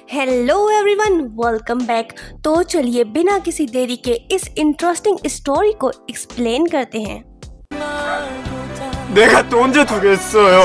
Hello everyone, welcome back. तो चलिए बिना किसी देरी के इस इंटरेस्टिंग स्टोरी को एक्सप्लेन करते हैं। 내가 또 언제 두겠어요?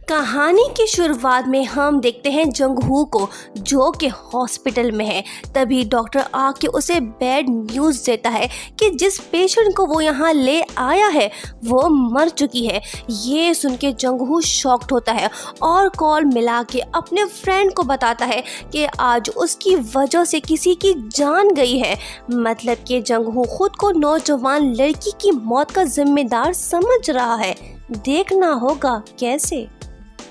कहानी की शुरुआत में हम देखते हैं जंगहू को, जो कि हॉस्पिटल में है। तभी डॉक्टर आके उसे बैड न्यूज़ देता है कि जिस पेशेंट को वो यहाँ ले आया है वो मर चुकी है। ये सुन के जंगहू शॉक्ड होता है और कॉल मिला के अपने फ्रेंड को बताता है कि आज उसकी वजह से किसी की जान गई है। मतलब कि जंगहू खुद को नौजवान लड़की की मौत का जिम्मेदार समझ रहा है। देखना होगा कैसे।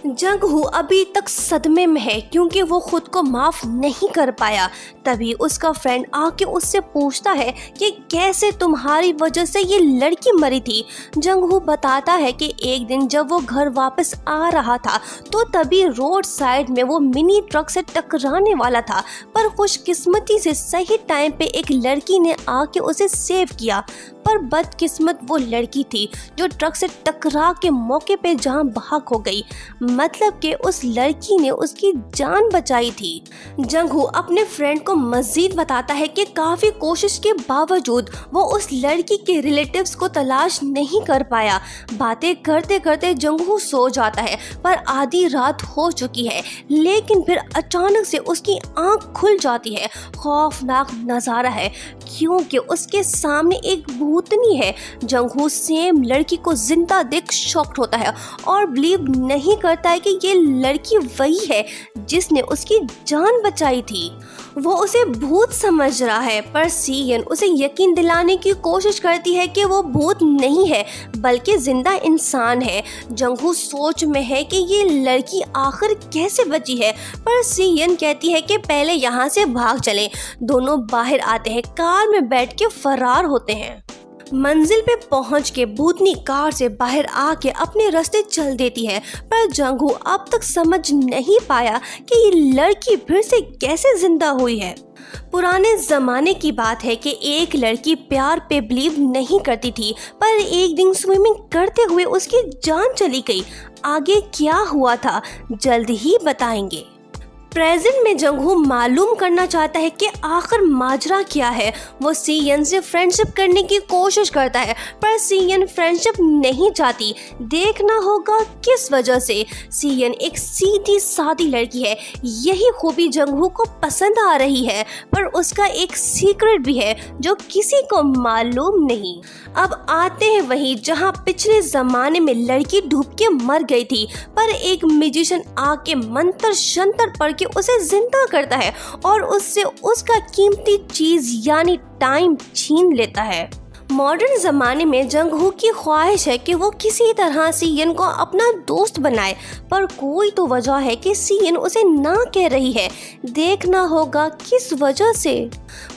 जंगहू अभी तक सदमे में है क्योंकि वो खुद को माफ नहीं कर पाया। तभी उसका फ्रेंड आके उससे पूछता है कि कैसे तुम्हारी वजह से ये लड़की मरी थी। जंगहू बताता है कि एक दिन जब वो घर वापस आ रहा था तो तभी रोड साइड में वो मिनी ट्रक से टकराने वाला था, पर खुशकिस्मती से सही टाइम पे एक लड़की ने आके उसे सेव किया। पर बदकिस्मत वो लड़की थी जो ट्रक से टकरा के मौके पे जान भाग हो गई। मतलब कि उस लड़की ने उसकी जान बचाई थी। जंगहू अपने फ्रेंड को मजीद बताता है कि काफी कोशिश के बावजूद वो उस लड़की के रिलेटिव्स को तलाश नहीं कर पाया। बातें करते करते जंगहू सो जाता है, पर आधी रात हो चुकी है। लेकिन फिर अचानक से उसकी आंख खुल जाती है। खौफनाक नजारा है क्योंकि उसके सामने एक भूतनी है। जंगहू सेम लड़की को जिंदा देख शॉक्ड होता है और बिलीव नहीं करता है कि ये लड़की वही है जिसने उसकी जान बचाई थी। वो उसे भूत समझ रहा है, पर सीयन उसे यकीन दिलाने की कोशिश करती है कि वो भूत नहीं है बल्कि जिंदा इंसान है। जंगहू सोच में है कि ये लड़की आखिर कैसे बची है, पर सीयन कहती है कि पहले यहाँ से भाग चलें। दोनों बाहर आते हैं, कार में बैठ के फरार होते हैं। मंजिल पे पहुंच के भूतनी कार से बाहर आके अपने रास्ते चल देती है, पर जंगहू अब तक समझ नहीं पाया कि ये लड़की फिर से कैसे जिंदा हुई है। पुराने जमाने की बात है कि एक लड़की प्यार पे बिलीव नहीं करती थी, पर एक दिन स्विमिंग करते हुए उसकी जान चली गई। आगे क्या हुआ था जल्द ही बताएंगे। प्रेजेंट में जंगहू मालूम करना चाहता है कि आखिर माजरा क्या है। वो सीयन से फ्रेंडशिप करने की कोशिश करता है, पर सीयन फ्रेंडशिप नहीं चाहती। देखना होगा किस वजह से। सीयन एक सीधी सादी लड़की है, यही खूबी जंगहू को पसंद आ रही है, पर उसका एक सीक्रेट भी है जो किसी को मालूम नहीं। अब आते हैं वहीं जहां पिछले जमाने में लड़की डूब के मर गई थी, पर एक म्यूजिशियन आके मंत्र शंतर पढ़ के उसे जिंदा करता है और उससे उसका कीमती चीज यानी टाइम छीन लेता है। मॉडर्न जमाने में जंगहू की ख्वाहिश है कि वो किसी तरह सीयन को अपना दोस्त बनाए, पर कोई तो वजह है कि सीयन उसे ना कह रही है। देखना होगा किस वजह से।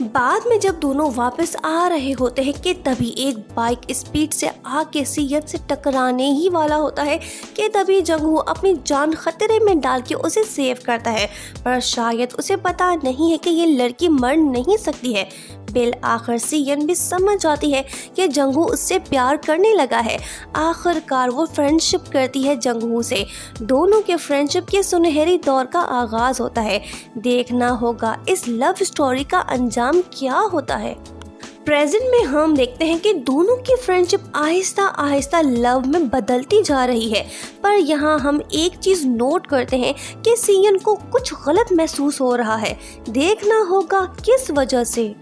बाद में जब दोनों वापस आ रहे होते हैं कि तभी एक बाइक स्पीड से आके सीयन से टकराने ही वाला होता है कि तभी जंगहू अपनी जान खतरे में डाल के उसे सेव करता है, पर शायद उसे पता नहीं है कि ये लड़की मर नहीं सकती है। बिल आखिर सीयन भी समझ जाती है कि जंगहू उससे प्यार करने लगा है। आखिरकार वो फ्रेंडशिप करती है जंगहू से। दोनों के फ्रेंडशिप के सुनहरी दौर का आगाज होता है। देखना होगा इस लव स्टोरी का अंजाम क्या होता है। प्रेजेंट में हम देखते हैं कि दोनों की फ्रेंडशिप आहिस्ता आहिस्ता लव में बदलती जा रही है, पर यहाँ हम एक चीज नोट करते हैं कि सीयन को कुछ गलत महसूस हो रहा है। देखना होगा किस वजह से।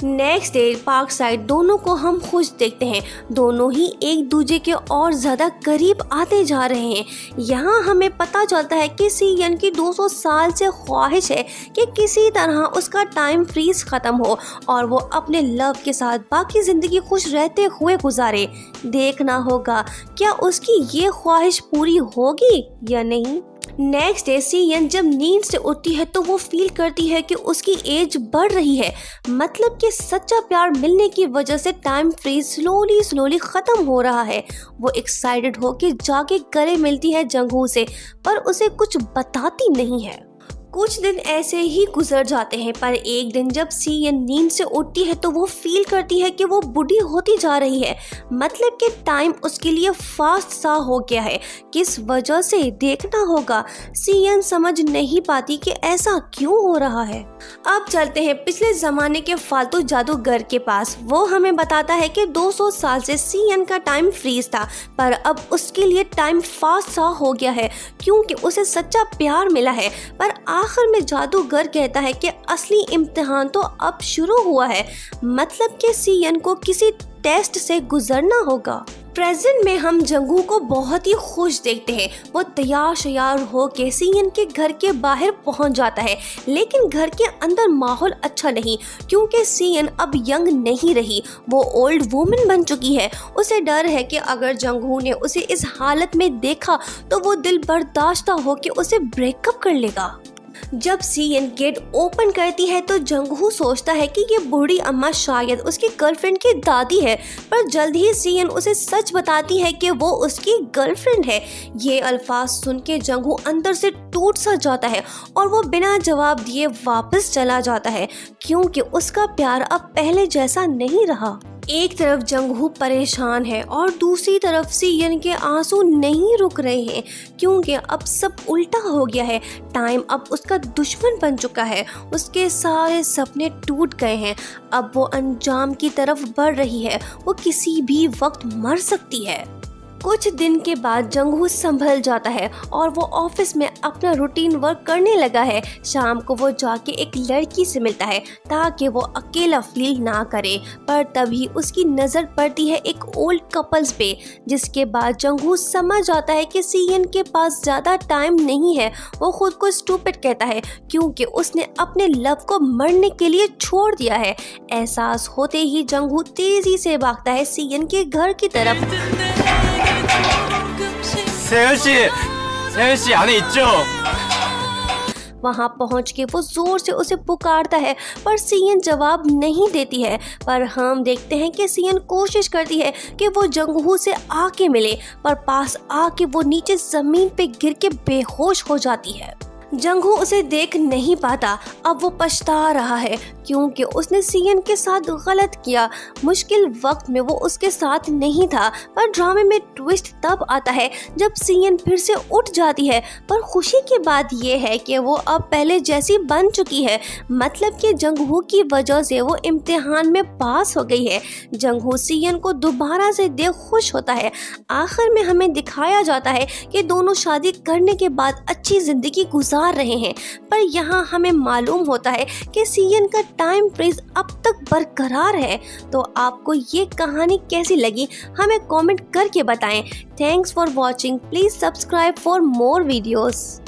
नेक्स्ट डे पार्क साइड दोनों को हम खुश देखते हैं। दोनों ही एक दूसरे के और ज़्यादा करीब आते जा रहे हैं। यहाँ हमें पता चलता है कि सीयन की 200 साल से ख्वाहिश है कि किसी तरह उसका टाइम फ्रीज ख़त्म हो और वो अपने लव के साथ बाकी ज़िंदगी खुश रहते हुए गुजारे। देखना होगा क्या उसकी ये ख्वाहिश पूरी होगी या नहीं। नेक्स्ट डे सीयन जब नींद से उठती है तो वो फील करती है कि उसकी एज बढ़ रही है। मतलब कि सच्चा प्यार मिलने की वजह से टाइम फ्रीज स्लोली खत्म हो रहा है। वो एक्साइटेड होकर जाके गले मिलती है जंगहू से, पर उसे कुछ बताती नहीं है। कुछ दिन ऐसे ही गुजर जाते हैं, पर एक दिन जब सीएन नींद से उठती है तो वो फील करती है कि वो बूढ़ी होती जा रही है। मतलब कि टाइम उसके लिए फास्ट सा हो गया है। किस वजह से देखना होगा। सीएन समझ नहीं पाती कि ऐसा क्यों हो रहा है। अब चलते हैं पिछले जमाने के फालतू जादूगर के पास। वो हमें बताता है कि 200 साल से सीएन का टाइम फ्रीज था, पर अब उसके लिए टाइम फास्ट सा हो गया है क्योंकि उसे सच्चा प्यार मिला है। पर आखिर में जादूगर कहता है कि असली इम्तिहान तो अब शुरू हुआ है। मतलब कि सीएन को किसी टेस्ट से गुजरना होगा। प्रेजेंट में हम जंगू को बहुत ही खुश देखते हैं। वो तैयार श्यार हो के सीएन के घर के बाहर पहुंच जाता है, लेकिन घर के अंदर माहौल अच्छा नहीं क्योंकि सीएन अब यंग नहीं रही, वो ओल्ड वुमन बन चुकी है। उसे डर है कि अगर जंगू ने उसे इस हालत में देखा तो वो दिल बर्दाश्त हो के उसे ब्रेकअप कर लेगा। जब सीएन गेट ओपन करती है तो जंगहू सोचता है कि ये बूढ़ी अम्मा शायद उसकी गर्लफ्रेंड की दादी है, पर जल्द ही सीएन उसे सच बताती है कि वो उसकी गर्लफ्रेंड है। ये अल्फाज सुन के जंगहू अंदर से टूट सा जाता है और वो बिना जवाब दिए वापस चला जाता है क्योंकि उसका प्यार अब पहले जैसा नहीं रहा। एक तरफ जंगहू परेशान है और दूसरी तरफ सीएन के आंसू नहीं रुक रहे हैं क्योंकि अब सब उल्टा हो गया है। टाइम अब उसका दुश्मन बन चुका है। उसके सारे सपने टूट गए हैं। अब वो अंजाम की तरफ बढ़ रही है। वो किसी भी वक्त मर सकती है। कुछ दिन के बाद जंगहू संभल जाता है और वो ऑफिस में अपना रूटीन वर्क करने लगा है। शाम को वो जाके एक लड़की से मिलता है ताकि वो अकेला फील ना करे, पर तभी उसकी नज़र पड़ती है एक ओल्ड कपल्स पे, जिसके बाद जंगहू समझ जाता है कि सीएन के पास ज़्यादा टाइम नहीं है। वो खुद को स्टूपिड कहता है क्योंकि उसने अपने लव को मरने के लिए छोड़ दिया है। एहसास होते ही जंगहू तेजी से भागता है सीएन के घर की तरफ। 세현 씨 안에 있죠? वहां पहुंच के वो जोर से उसे पुकारता है, पर सीएन जवाब नहीं देती है। पर हम देखते हैं कि सीएन कोशिश करती है कि वो जंगहू से आके मिले, पर पास आके वो नीचे जमीन पे गिर के बेहोश हो जाती है। जंगहू उसे देख नहीं पाता। अब वो पछता रहा है क्योंकि उसने सीएन के साथ गलत किया। मुश्किल वक्त में वो उसके साथ नहीं था, पर ड्रामे में ट्विस्ट तब आता है जब सीएन फिर से उठ जाती है। पर खुशी की बात यह है कि वो अब पहले जैसी बन चुकी है। मतलब कि जंगहू की वजह से वो इम्तिहान में पास हो गई है। जंगहू सीएन को दोबारा से देख खुश होता है। आखिर में हमें दिखाया जाता है कि दोनों शादी करने के बाद अच्छी जिंदगी गुजार रहे हैं। पर यहाँ हमें मालूम होता है कि सीएन का टाइम फ्रीज अब तक बरकरार है। तो आपको ये कहानी कैसी लगी हमें कमेंट करके बताएं। Thanks for watching. Please subscribe for more videos.